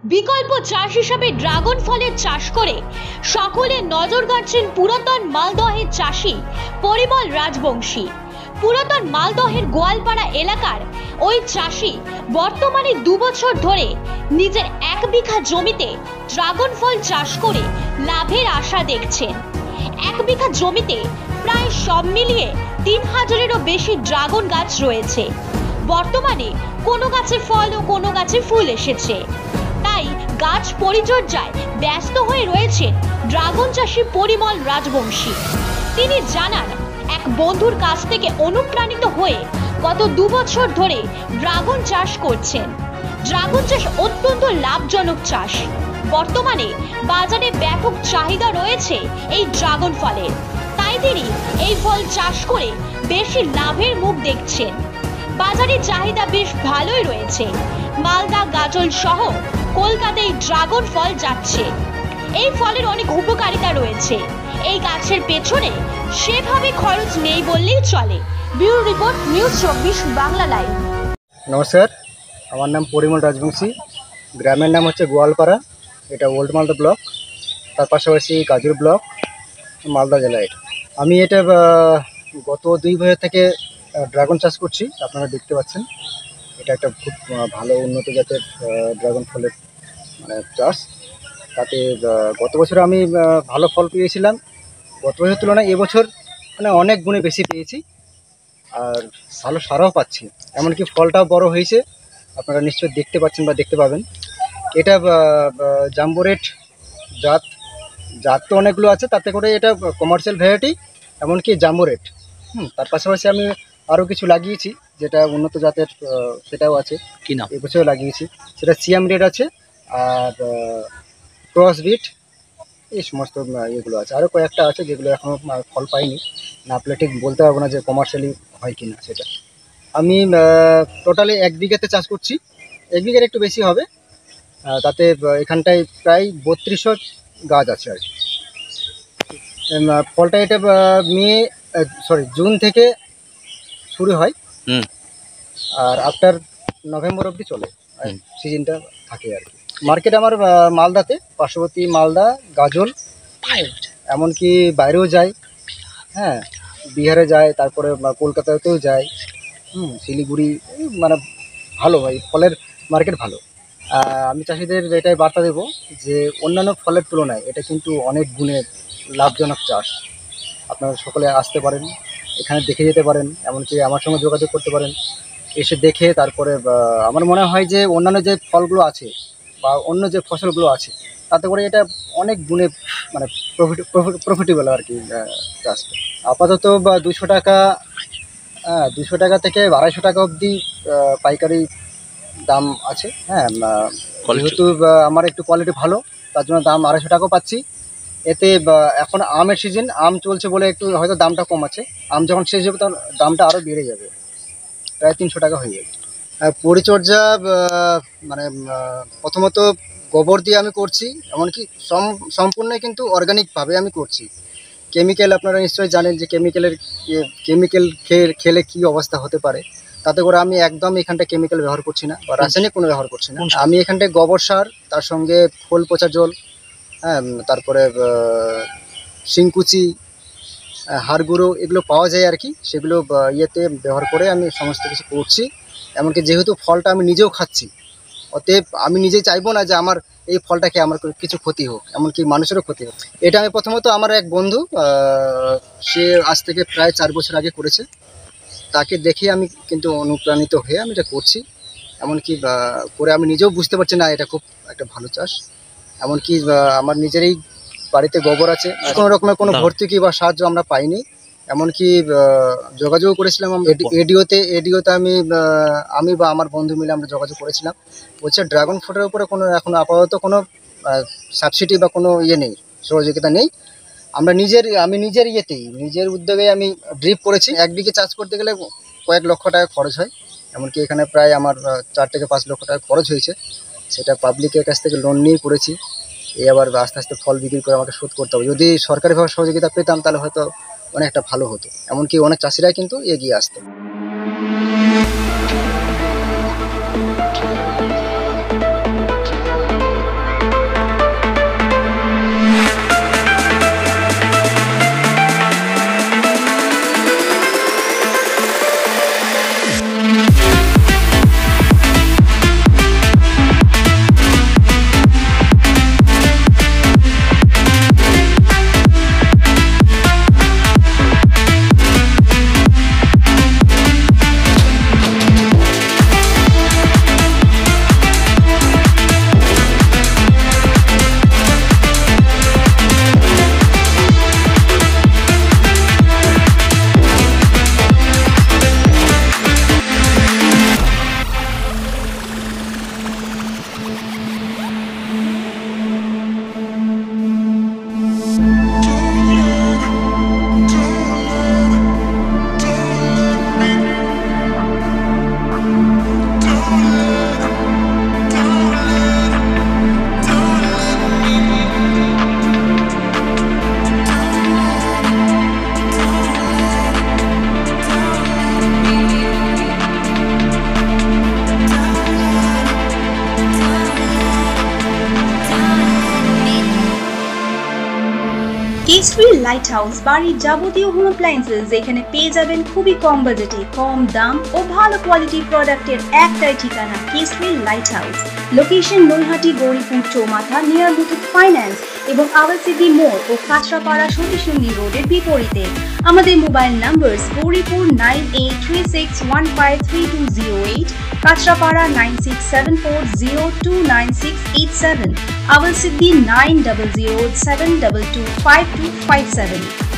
বিকল্প চাষ হিসাবে ড্রাগন ফলের চাষ করে সকলে নজর কাড়ছেন পুরাতন মালদহের চাষি পরিমল রাজবংশী। পুরাতন মালদহের গোয়ালপাড়া এলাকার ওই চাষি বর্তমানে 2 বছর ধরে নিজের 1 বিঘা জমিতে ড্রাগন ফল চাষ করে লাভের আশা দেখছেন। 1 বিঘা জমিতে প্রায় সব মিলিয়ে 3000-এরও বেশি ড্রাগন গাছ রয়েছে। বর্তমানে কোনো গাছে ফল ও কোনো গাছে ফুল এসেছে, তাই গাছ পরিচর্যায় ব্যস্ত হয়ে রয়েছে ড্রাগন চাষি পরিমল রাজবংশী। তিনি জানান, এক বন্ধুর কাছ থেকে অনুপ্রাণিত হয়ে গত 2 বছর ধরে ড্রাগন চাষ করছেন। ড্রাগন চাষ অত্যন্ত লাভজনক চাষ। বর্তমানে বাজারে ব্যাপক চাহিদা রয়েছে এই ড্রাগন ফলের, তাই তিনি এই ফল চাষ করে বেশি লাভের মুখ দেখছেন। বাজারে চাহিদা বেশ ভালোই রয়েছে। মালদা, গাজল সহ কলকাতায় ড্রাগন ফল যাচ্ছে। এই ফলের অনেক উপকারিতা রয়েছে। এই গাছের পেছনে সেভাবে খরচ নেই বললেই চলে। Bureau report, news 24 Bangla live. নমস্কার, আমার নাম পরিমল রাজবংশী। গ্রামের নাম হচ্ছে গোয়ালপাড়া, এটা ওল্ড মালদা ব্লক, তার পাশাপাশি গাজল ব্লক, মালদা জেলা। আমি এটা গত 2 বছর থেকে ড্রাগন চাষ করছি। আপনারা দেখতে পাচ্ছেন এটা একটা খুব ভালো উন্নত জাতের ড্রাগন ফলের চাষ। তাতে গত বছর আমি ভালো ফল পেয়েছিলাম। গত বছরের তুলনায় এবছর অনেক গুণে বেশি পেয়েছি, আর ভালো সারাও পাচ্ছি। এমনকি ফলটাও বড় হয়েছে, আপনারা নিশ্চয়ই দেখতে পাচ্ছেন বা দেখতে পাবেন। এটা জাম্বো রেড জাত তো অনেকগুলো আছে, তাতে করে এটা কমার্শিয়াল ভ্যারাইটি, এমনকি জাম্বো রেড। তার পাশাপাশি আমি আরও কিছু লাগিয়েছি যেটা উন্নত জাতের, সেটাও আছে। কি নাম? এবছরও লাগিয়েছি, সেটা সিয়াম রেড আছে, আর ক্রস বিট, এই সমস্ত এগুলো আছে। আরও কয়েকটা আছে যেগুলো এখনও ফল পাইনি, না পেলে ঠিক বলতে পারবো না যে কমার্শিয়ালি হয় কি না সেটা। আমি টোটালি 1 বিঘাতে চাষ করছি। 1 বিঘার একটু বেশি হবে। তাতে এখানটায় প্রায় 3200 গাছ আছে আর কি। ফলটা এটা জুন থেকে শুরু হয়, আর আফটার নভেম্বর অবধি চলে, সিজনটা থাকে আর কি। মার্কেট আমার মালদাতে, পার্শ্ববর্তী মালদা, গাজল, এমনকি বাইরেও যায়। হ্যাঁ, বিহারে যায়, তারপরে কলকাতাতেও যায়, শিলিগুড়ি, ভালো ভাই, ফলের মার্কেট ভালো। আমি চাষিদের এটাই বার্তা দেব যে অন্যান্য ফলের তুলনায় এটা কিন্তু অনেক গুণে লাভজনক চাষ। আপনারা সকলে আসতে পারেন, এখানে দেখে যেতে পারেন, এমনকি আমার সঙ্গে যোগাযোগ করতে পারেন। এসে দেখে তারপরে আমার মনে হয় যে অন্যান্য যে ফলগুলো আছে বা অন্য যে ফসলগুলো আছে, তাতে করে এটা অনেক গুণে প্রফিটেবল আর কি চাষটা। আপাতত 200 টাকা, 200 টাকা থেকে 250 টাকা অবধি পাইকারি দাম আছে। হ্যাঁ, যেহেতু আমার একটু কোয়ালিটি ভালো, তার জন্য দাম 250 টাকাও পাচ্ছি। এতে এখন আমের সিজন, আম চলছে বলে একটু হয়তো দামটা কম আছে। আম যখন শেষ হবে তখন দামটা আরও বেড়ে যাবে, প্রায় 300 টাকা হয়ে যাবে। পরিচর্যা প্রথমত গোবর দিয়ে আমি করছি, এমনকি সম্পূর্ণই কিন্তু অর্গানিকভাবে আমি করছি। কেমিক্যাল, আপনারা নিশ্চয়ই জানেন যে কেমিক্যাল খেলে কী অবস্থা হতে পারে। তাতে করে আমি একদম এখানটা কেমিক্যাল ব্যবহার করছি না, বা রাসায়নিক কোনো ব্যবহার করছি না। আমি এখানটায় গোবর সার, তার সঙ্গে খোল পচা জল, হ্যাঁ, তারপরে শিংকুচি, হাড় গুঁড়ো, এগুলো পাওয়া যায় আর কি, সেগুলো ইয়েতে ব্যবহার করে আমি সমস্ত কিছু করছি। এমনকি যেহেতু ফলটা আমি নিজেও খাচ্ছি, অতএব আমি নিজেই চাইবো না যে আমার এই ফলটা খেয়ে আমার কিছু ক্ষতি হোক, এমনকি মানুষেরও ক্ষতি হোক। এটা আমি প্রথমত আমার এক বন্ধু, সে আজ থেকে প্রায় 4 বছর আগে করেছে, তাকে দেখে আমি কিন্তু অনুপ্রাণিত হয়ে আমি এটা করছি। এমনকি করে আমি নিজেও বুঝতে পারছি না এটা খুব একটা ভালো চাষ। এমনকি আমার নিজেরই বাড়িতে গোবর আছে, কোনো রকমের কোনো ভর্তুকি বা সাহায্য আমরা পাইনি। এমনকি যোগাযোগও করেছিলাম এডিওতে আমি বা আমার বন্ধু মিলে আমরা যোগাযোগ করেছিলাম। বলছে ড্রাগন ফ্রুটের উপরে কোনো এখন আপাতত কোনো সাবসিডি বা কোনো ইয়ে নেই, সহযোগিতা নেই। আমি নিজের উদ্যোগে আমি ড্রিপ করেছি। 1 বিঘে চাষ করতে গেলে কয়েক লক্ষ টাকা খরচ হয়। এমনকি এখানে প্রায় আমার 4 থেকে 5 লক্ষ টাকা খরচ হয়েছে। সেটা পাবলিকের কাছ থেকে লোন নিয়ে করেছি। আবার আস্তে আস্তে ফল বিক্রি করে আমাকে শোধ করতে হবে। যদি সরকারিভাবে সহযোগিতা পেতাম তাহলে হয়তো অনেকটা ভালো হতো। এমনকি অনেক চাষিরাই কিন্তু এগিয়ে আসতো। কেসরি লাইট হাউস বাড়ির যাবতীয় হোম অ্যাপ্লায়েন্সেস এখানে পেয়ে যাবেন খুবই কম বাজেটে, কম দাম ও ভালো কোয়ালিটির প্রোডাক্টের একটাই ঠিকানা কেসরি লাইট হাউস। লোকেশন নৈহাটি গৌরীপুর চৌমাথা নিয়ার মুথুট ফাইন্যান্স এবং আওয়ালসিডি মোড় ও কাঁচরাপাড়া সতীশচন্ডী রোডের বিপরীতে। আমাদের মোবাইল নাম্বার গৌরীপুর 9836153208, কাঁচরাপাড়া 9674029687, আওয়ালসিডি 9007225257।